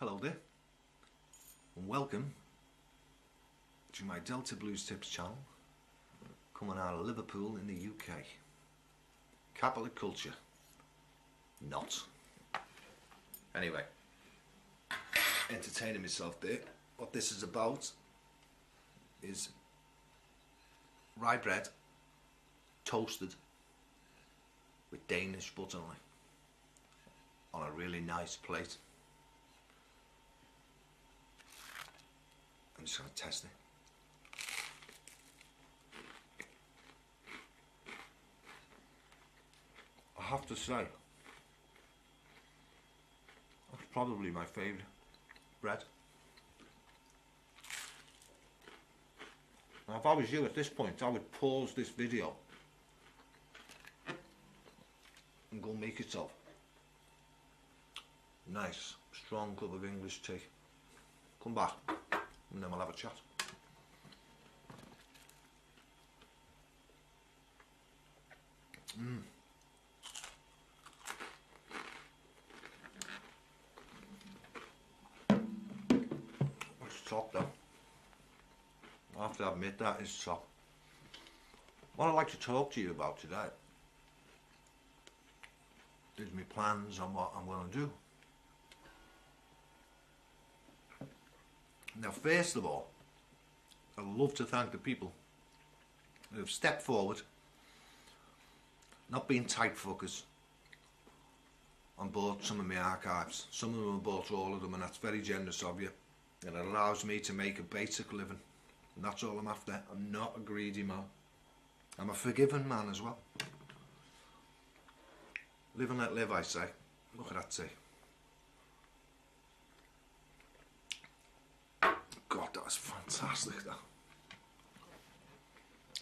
Hello there, and welcome to my Delta Blues Tips channel, coming out of Liverpool in the UK. Capital of culture. Not. Anyway, entertaining myself there. What this is about is rye bread, toasted with Danish butter on it, on a really nice plate. I'm just going to test it. I have to say, that's probably my favourite bread. Now if I was you at this point, I would pause this video and go make yourself a nice strong cup of English tea. Come back and then we'll have a chat. It's top though. I have to admit that is top. What I'd like to talk to you about today is my plans on what I'm going to do. Now first of all, I'd love to thank the people who have stepped forward, not being tight fuckers, and bought some of my archives. Some of them have bought all of them, and that's very generous of you, and it allows me to make a basic living, and that's all I'm after. I'm not a greedy man. I'm a forgiving man as well. Live and let live, I say. Look at that tea. God, that's fantastic though.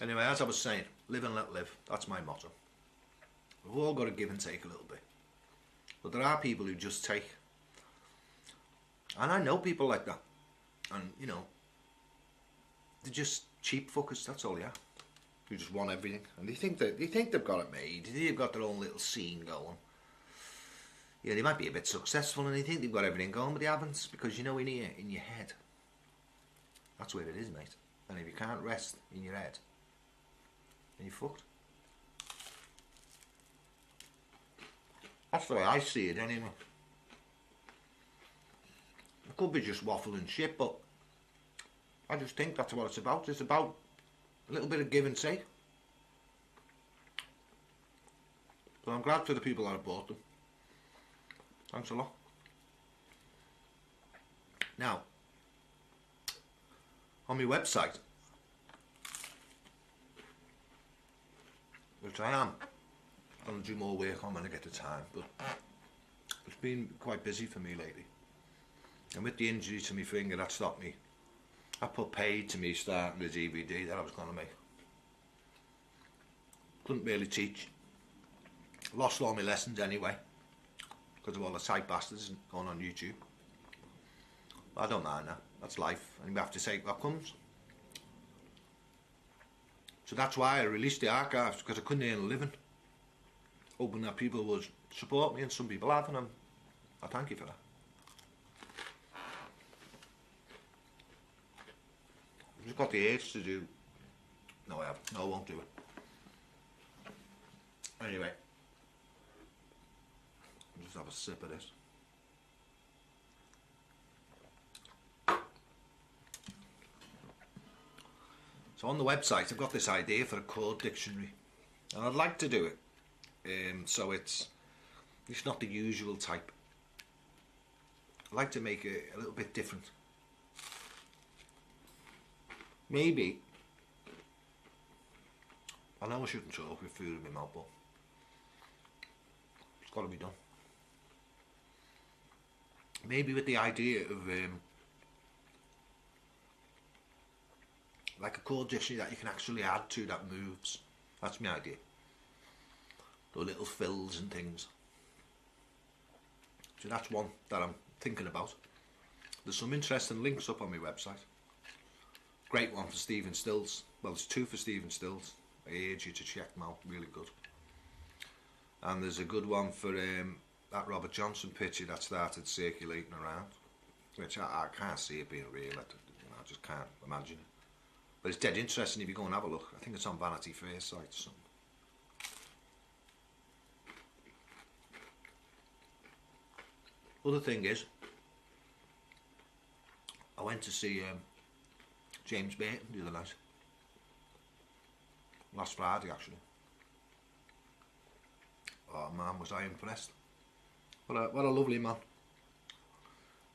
Anyway, as I was saying, live and let live. That's my motto. We've all got to give and take a little bit. But there are people who just take. And I know people like that. And, you know, they're just cheap fuckers, that's all they are. Who just want everything. And they think they've got it made. They've got their own little scene going. Yeah, they might be a bit successful and they think they've got everything going, but they haven't. Because, you know, in your head, that's where it is, mate. And if you can't rest in your head, then you're fucked. That's the way I see it anyway. It could be just waffle and shit, but I just think that's what it's about. It's about a little bit of give and take. So I'm glad for the people that have bought them. Thanks a lot. Now, on my website, which I am going to do more work on when I get the time, but it's been quite busy for me lately. And with the injury to my finger, that stopped me. I put paid to me starting the DVD that I was going to make. Couldn't really teach. Lost all my lessons anyway, because of all the tight bastards going on YouTube. But I don't mind that. That's life, and we have to take what comes. So that's why I released the archives, because I couldn't earn a living. Hoping that people would support me, and some people have, and I thank you for that. I've just got the urge to do. No, I haven't. No, I won't do it. Anyway, I'll just have a sip of this. So on the website I've got this idea for a chord dictionary, and I'd like to do it so it's not the usual type. I'd like to make it a little bit different. Maybe, I know I shouldn't talk with food in my mouth, but it's got to be done. Maybe with the idea of like a chord dictionary that you can actually add to that moves. That's my idea. The little fills and things. So that's one that I'm thinking about. There's some interesting links up on my website. Great one for Stephen Stills. Well, there's two for Stephen Stills. I urge you to check them out, really good. And there's a good one for that Robert Johnson picture that started circulating around. which I can't see it being real. I just can't imagine it. But it's dead interesting if you go and have a look. I think it's on Vanity Fair site or something. Other thing is, I went to see James Burton the other night. Last Friday, actually. Oh man, was I impressed. What a lovely man.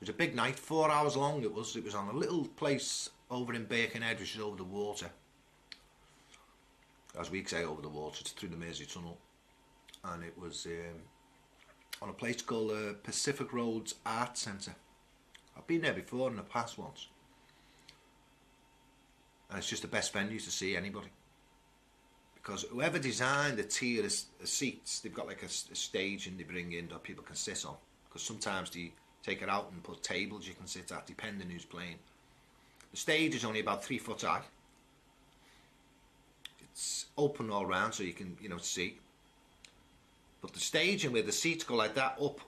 It was a big night, 4 hours long it was. It was on a little place over in Birkenhead, which is over the water. As we say, over the water, it's through the Mersey Tunnel. And it was on a place called Pacific Roads Art Centre. I've been there before in the past once. And it's just the best venue to see anybody. Because whoever designed the tier of seats, they've got like a stage and they bring in that people can sit on. Because sometimes they take it out and put tables you can sit at, depending who's playing. The stage is only about 3 foot high. It's open all round so you can, you know, see. But the staging where the seats go like that up,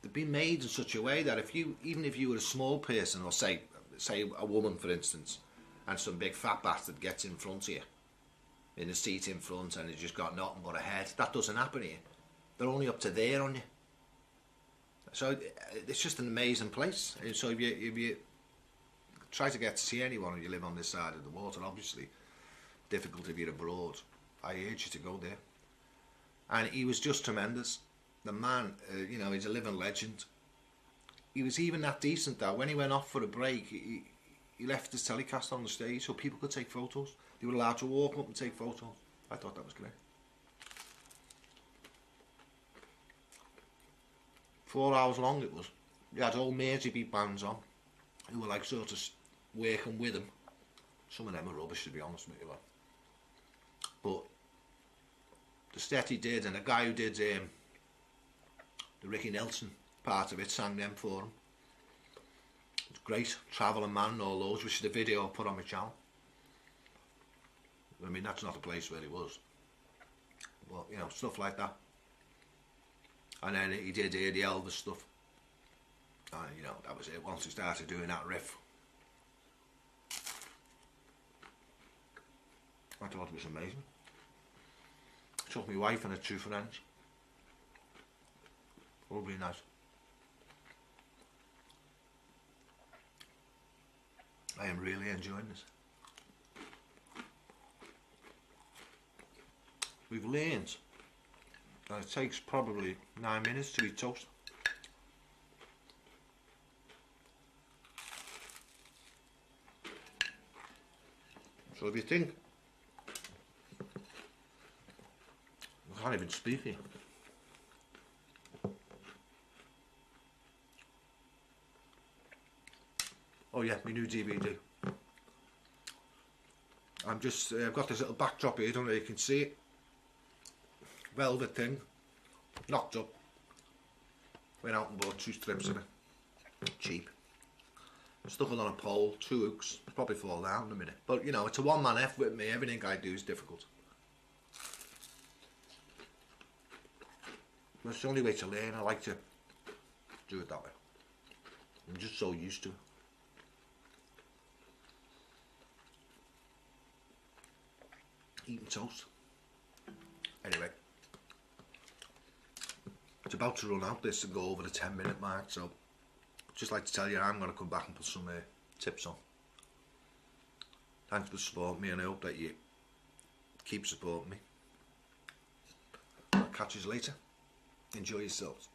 they've been made in such a way that even if you were a small person, or say a woman for instance, and some big fat bastard gets in front of you, in the seat in front, and he's just got nothing but a head, that doesn't happen here. They're only up to there on you. So it's just an amazing place. So if you try to get to see anyone and you live on this side of the water, obviously difficult if you're abroad, I urge you to go there. And he was just tremendous. The man, you know, he's a living legend. He was even that decent that when he went off for a break, he left his telecast on the stage so people could take photos. They were allowed to walk up and take photos. I thought that was great. 4 hours long it was. He had old Merseybeat bands on who were like sort of working with him. Some of them are rubbish, to be honest with you. But the set he did, and the guy who did the Ricky Nelson part of it sang them for him. It's great. Travelling Man and all those, which is the video I put on my channel. I mean, that's not the place where he was. But, you know, stuff like that. And then he did the Elvis stuff. And, you know, that was it. Once he started doing that riff, I thought it was amazing. Took my wife and her 2 friends. All really nice. I am really enjoying this. We've learned that it takes probably 9 minutes to eat toast. So if you think, I can't even speak here. Oh yeah, my new DVD. I've got this little backdrop here, I don't know if you can see it. Velvet thing, knocked up. Went out and bought 2 strips of it, cheap. Stuck it on a pole, 2 hooks, probably fall down in a minute. But you know, it's a one-man effort with me, everything I do is difficult. That's the only way to learn, I like to do it that way. I'm just so used to it. Eating toast. Anyway, it's about to run out this and go over the 10-minute mark, so just like to tell you I'm going to come back and put some tips on. Thanks for supporting me, and I hope that you keep supporting me. I'll catch you later. Enjoy yourselves.